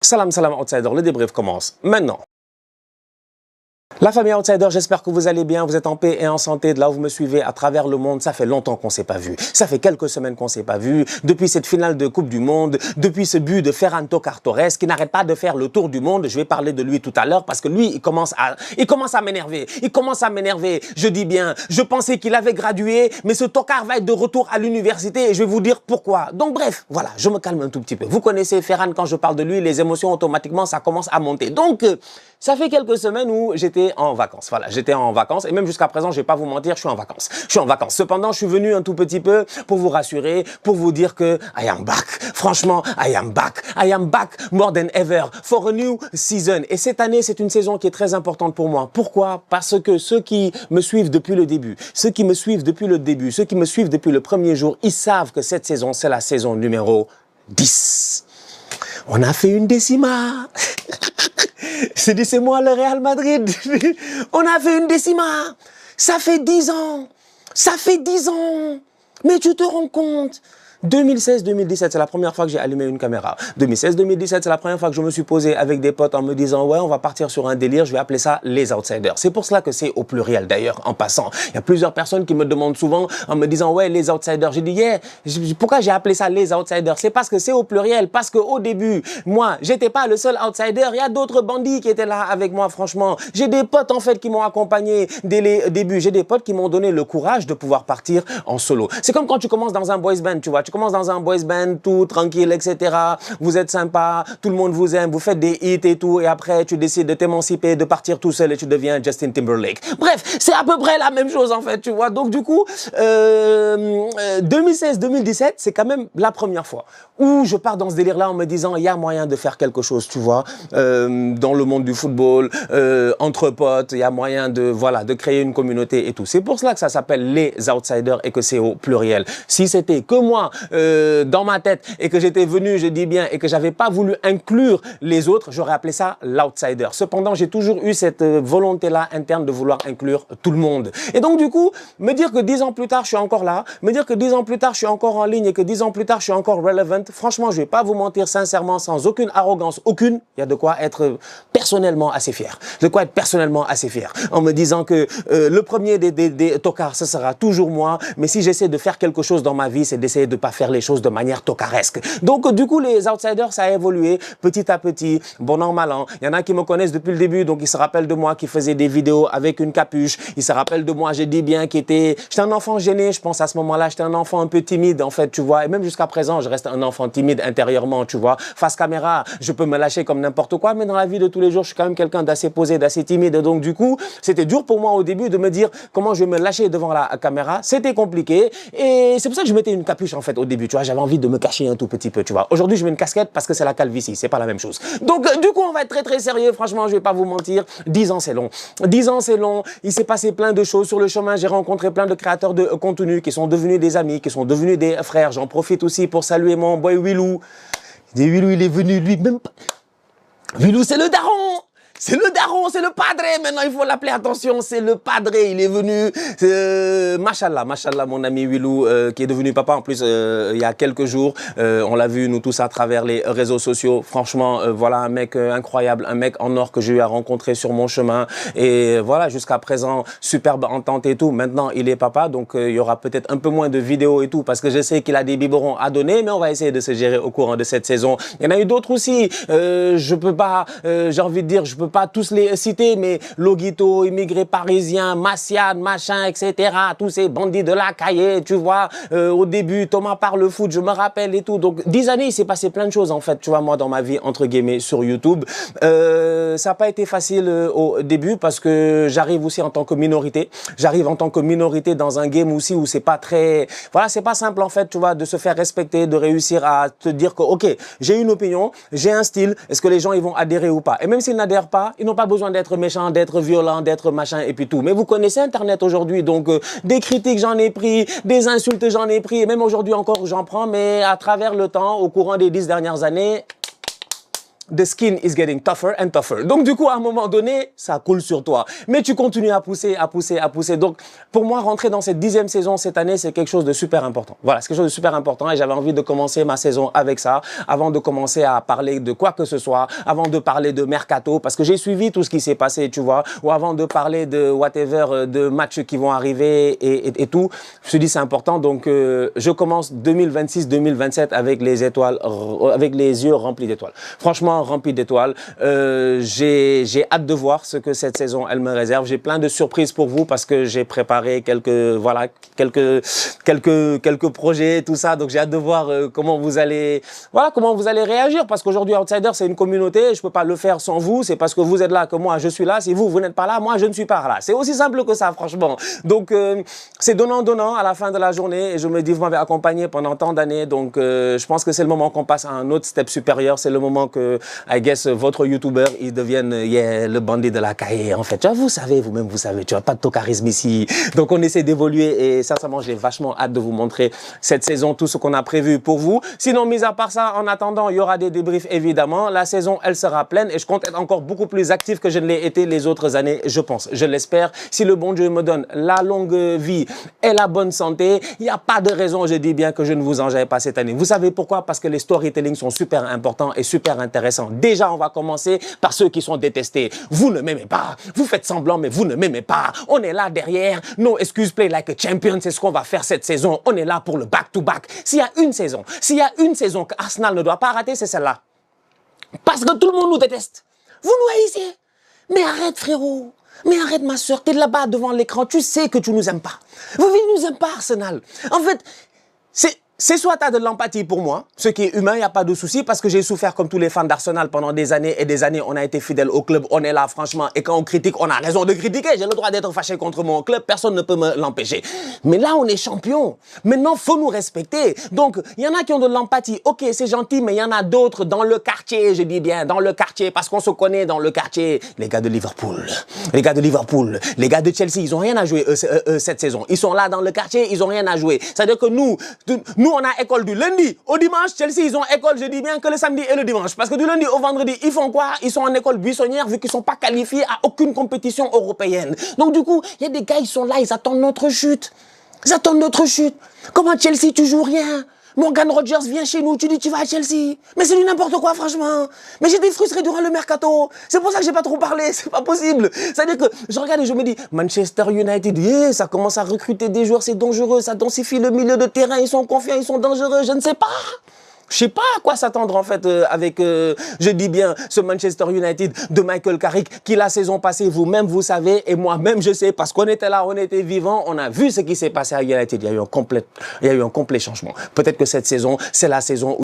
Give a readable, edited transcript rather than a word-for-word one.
Salam salam Outsider, le débrief commence maintenant. La famille Outsider, j'espère que vous allez bien, vous êtes en paix et en santé, de là où vous me suivez à travers le monde. Ça fait longtemps qu'on ne s'est pas vu, ça fait quelques semaines qu'on ne s'est pas vu, depuis cette finale de Coupe du Monde, depuis ce but de Ferran Torres qui n'arrête pas de faire le tour du monde. Je vais parler de lui tout à l'heure parce que lui, il commence à m'énerver, je dis bien, je pensais qu'il avait gradué, mais ce tocard va être de retour à l'université et je vais vous dire pourquoi. Donc bref, voilà, je me calme un tout petit peu. Vous connaissez Ferran, quand je parle de lui, les émotions automatiquement, ça commence à monter. Donc, ça fait quelques semaines où j'étais en vacances. Voilà, j'étais en vacances et même jusqu'à présent, je vais pas vous mentir, je suis en vacances. Cependant, je suis venu un tout petit peu pour vous rassurer, pour vous dire que I am back. Franchement, I am back. I am back more than ever for a new season. Et cette année, c'est une saison qui est très importante pour moi. Pourquoi? Parce que ceux qui me suivent depuis le début, ceux qui me suivent depuis le premier jour, ils savent que cette saison, c'est la saison numéro 10. On a fait une décima. C'est moi le Real Madrid. On a fait une décima. Ça fait 10 ans. Ça fait 10 ans. Mais tu te rends compte? 2016-2017, c'est la première fois que j'ai allumé une caméra. 2016-2017, c'est la première fois que je me suis posé avec des potes en me disant « Ouais, on va partir sur un délire, je vais appeler ça les Outsiders ». C'est pour cela que c'est au pluriel d'ailleurs, en passant. Il y a plusieurs personnes qui me demandent souvent en me disant « Ouais, les Outsiders ». J'ai dit « Yeah, pourquoi j'ai appelé ça les Outsiders ?» C'est parce que c'est au pluriel, parce qu'au début, moi, j'étais pas le seul outsider. Il y a d'autres bandits qui étaient là avec moi, franchement. J'ai des potes en fait qui m'ont accompagné dès les débuts. J'ai des potes qui m'ont donné le courage de pouvoir partir en solo. C'est comme quand tu commences dans un boys band, tu vois. Tu commences dans un boys band, tout tranquille, etc. Vous êtes sympa, tout le monde vous aime, vous faites des hits et tout, et après tu décides de t'émanciper, de partir tout seul et tu deviens Justin Timberlake. Bref, c'est à peu près la même chose en fait, tu vois. Donc du coup, 2016-2017, c'est quand même la première fois où je pars dans ce délire-là en me disant, il y a moyen de faire quelque chose, tu vois, dans le monde du football, entre potes, il y a moyen de, voilà, de créer une communauté et tout. C'est pour cela que ça s'appelle les Outsiders et que c'est au pluriel. Si c'était que moi, dans ma tête et que j'étais venu, je dis bien, et que j'avais pas voulu inclure les autres, j'aurais appelé ça l'outsider. Cependant, j'ai toujours eu cette volonté-là interne de vouloir inclure tout le monde. Et donc, du coup, me dire que 10 ans plus tard, je suis encore là, me dire que 10 ans plus tard, je suis encore en ligne et que 10 ans plus tard, je suis encore relevant, franchement, je vais pas vous mentir sincèrement, sans aucune arrogance, aucune, il y a de quoi être personnellement assez fier. En me disant que le premier des tocards, ce sera toujours moi, mais si j'essaie de faire quelque chose dans ma vie, c'est d'essayer de pas faire les choses de manière tocaresque. Donc, du coup, les Outsiders, ça a évolué petit à petit, bon an, mal an. Il y en a qui me connaissent depuis le début, donc ils se rappellent de moi qui faisait des vidéos avec une capuche. Ils se rappellent de moi, j'ai dit bien, j'étais un enfant gêné, je pense à ce moment-là, j'étais un enfant un peu timide, en fait, tu vois. Et même jusqu'à présent, je reste un enfant timide intérieurement, tu vois. Face caméra, je peux me lâcher comme n'importe quoi, mais dans la vie de tous les jours, je suis quand même quelqu'un d'assez posé, d'assez timide. Et donc, du coup, c'était dur pour moi au début de me dire comment je vais me lâcher devant la caméra. C'était compliqué. Et c'est pour ça que je mettais une capuche, en fait, au début, tu vois. J'avais envie de me cacher un tout petit peu, tu vois. Aujourd'hui, je mets une casquette parce que c'est la calvitie, c'est pas la même chose. Donc, du coup, on va être très, très sérieux. Franchement, je vais pas vous mentir. 10 ans, c'est long. 10 ans, c'est long. Il s'est passé plein de choses sur le chemin. J'ai rencontré plein de créateurs de contenu qui sont devenus des amis, qui sont devenus des frères. J'en profite aussi pour saluer mon boy Willou. Willou, il est venu lui-même. Willou, c'est le daron! C'est le daron, c'est le padre, maintenant il faut l'appeler, attention, c'est le padre, il est venu, machallah, mon ami Willou, qui est devenu papa en plus il y a quelques jours, on l'a vu nous tous à travers les réseaux sociaux, franchement, voilà un mec incroyable, un mec en or que j'ai eu à rencontrer sur mon chemin, et voilà, jusqu'à présent, superbe entente et tout, maintenant il est papa, donc il y aura peut-être un peu moins de vidéos et tout, parce que je sais qu'il a des biberons à donner, mais on va essayer de se gérer au courant de cette saison. Il y en a eu d'autres aussi, je peux pas, j'ai envie de dire, je peux pas tous les citer, mais Loguito, immigré parisien, Massiad, machin, etc. Tous ces bandits de la cahier, tu vois. Au début, Thomas parle foot, je me rappelle et tout. Donc, 10 années, il s'est passé plein de choses, en fait, tu vois, moi, dans ma vie, entre guillemets, sur YouTube. Ça n'a pas été facile au début parce que j'arrive aussi en tant que minorité. J'arrive en tant que minorité dans un game aussi où c'est pas très... Voilà, c'est pas simple, en fait, tu vois, de se faire respecter, de réussir à te dire que, OK, j'ai une opinion, j'ai un style, est-ce que les gens, ils vont adhérer ou pas? Et même s'ils n'adhèrent pas, ils n'ont pas besoin d'être méchants, d'être violents, d'être machin et puis tout. Mais vous connaissez Internet aujourd'hui, donc des critiques j'en ai pris, des insultes j'en ai pris, et même aujourd'hui encore j'en prends, mais à travers le temps, au courant des 10 dernières années, the skin is getting tougher and tougher. Donc du coup, à un moment donné, ça coule sur toi. Mais tu continues à pousser, à pousser, à pousser. Donc pour moi, rentrer dans cette 10e saison cette année, c'est quelque chose de super important. Voilà, c'est quelque chose de super important et j'avais envie de commencer ma saison avec ça, avant de commencer à parler de quoi que ce soit, avant de parler de mercato, parce que j'ai suivi tout ce qui s'est passé, tu vois, ou avant de parler de whatever, de matchs qui vont arriver et tout. Je me suis dit c'est important, donc je commence 2026-2027 avec les étoiles, avec les yeux remplis d'étoiles. Franchement, remplis d'étoiles. J'ai hâte de voir ce que cette saison elle me réserve. J'ai plein de surprises pour vous parce que j'ai préparé quelques projets, tout ça. Donc j'ai hâte de voir comment vous allez réagir, parce qu'aujourd'hui Outsider c'est une communauté. Je peux pas le faire sans vous. C'est parce que vous êtes là que moi je suis là. Si vous n'êtes pas là, moi je ne suis pas là. C'est aussi simple que ça, franchement. Donc c'est donnant à la fin de la journée. Et je me dis, vous m'avez accompagné pendant tant d'années, donc je pense que c'est le moment qu'on passe à un autre step supérieur. C'est le moment que, I guess, votre YouTuber, il devienne le bandit de la cahier, en fait. Tu vois, vous savez, vous-même, vous savez, tu n'as pas de charisme ici. Donc on essaie d'évoluer et sincèrement, j'ai vachement hâte de vous montrer cette saison, tout ce qu'on a prévu pour vous. Sinon, mis à part ça, en attendant, il y aura des débriefs, évidemment. La saison, elle sera pleine et je compte être encore beaucoup plus actif que je ne l'ai été les autres années, je pense. Je l'espère. Si le bon Dieu me donne la longue vie et la bonne santé, il n'y a pas de raison, je dis bien, que je ne vous enjaille pas cette année. Vous savez pourquoi? Parce que les storytelling sont super importants et super intéressants. Déjà, on va commencer par ceux qui sont détestés. Vous ne m'aimez pas. Vous faites semblant, mais vous ne m'aimez pas. On est là derrière. No excuse, play like a champion. C'est ce qu'on va faire cette saison. On est là pour le back-to-back. S'il y a une saison qu'Arsenal ne doit pas rater, c'est celle-là. Parce que tout le monde nous déteste. Vous nous haïssez. Mais arrête, frérot. Mais arrête, ma soeur, t'es là-bas devant l'écran, tu sais que tu nous aimes pas. Vous ne nous aimez pas, Arsenal. En fait, c'est soit tu as de l'empathie pour moi, ce qui est humain, il n'y a pas de souci, parce que j'ai souffert comme tous les fans d'Arsenal pendant des années et des années. On a été fidèles au club, on est là, franchement. Et quand on critique, on a raison de critiquer. J'ai le droit d'être fâché contre mon club, personne ne peut me l'empêcher. Mais là, on est champion. Maintenant, faut nous respecter. Donc, il y en a qui ont de l'empathie. Ok, c'est gentil, mais il y en a d'autres dans le quartier, je dis bien, dans le quartier, parce qu'on se connaît dans le quartier. Les gars de Liverpool, les gars de Chelsea, ils ont rien à jouer cette saison. Ils sont là dans le quartier, ils ont rien à jouer. C'est-à-dire que nous, on a école du lundi au dimanche. Chelsea, ils ont école, je dis bien, que le samedi et le dimanche. Parce que du lundi au vendredi, ils font quoi? Ils sont en école buissonnière vu qu'ils ne sont pas qualifiés à aucune compétition européenne. Donc du coup, il y a des gars, ils sont là, ils attendent notre chute. Ils attendent notre chute. Comment Chelsea, tu joues rien? Morgan Rogers vient chez nous, tu dis tu vas à Chelsea. Mais c'est du n'importe quoi, franchement. Mais j'étais frustré durant le mercato. C'est pour ça que j'ai pas trop parlé. C'est pas possible. C'est-à-dire que je regarde et je me dis, Manchester United, yeah, ça commence à recruter des joueurs, c'est dangereux, ça densifie le milieu de terrain, ils sont confiants, ils sont dangereux, je ne sais pas. Je sais pas à quoi s'attendre en fait avec, je dis bien, ce Manchester United de Michael Carrick qui la saison passée, vous-même vous savez et moi-même je sais parce qu'on était là, on était vivants, on a vu ce qui s'est passé à United. Il y a eu un complet changement. Peut-être que cette saison, c'est la saison où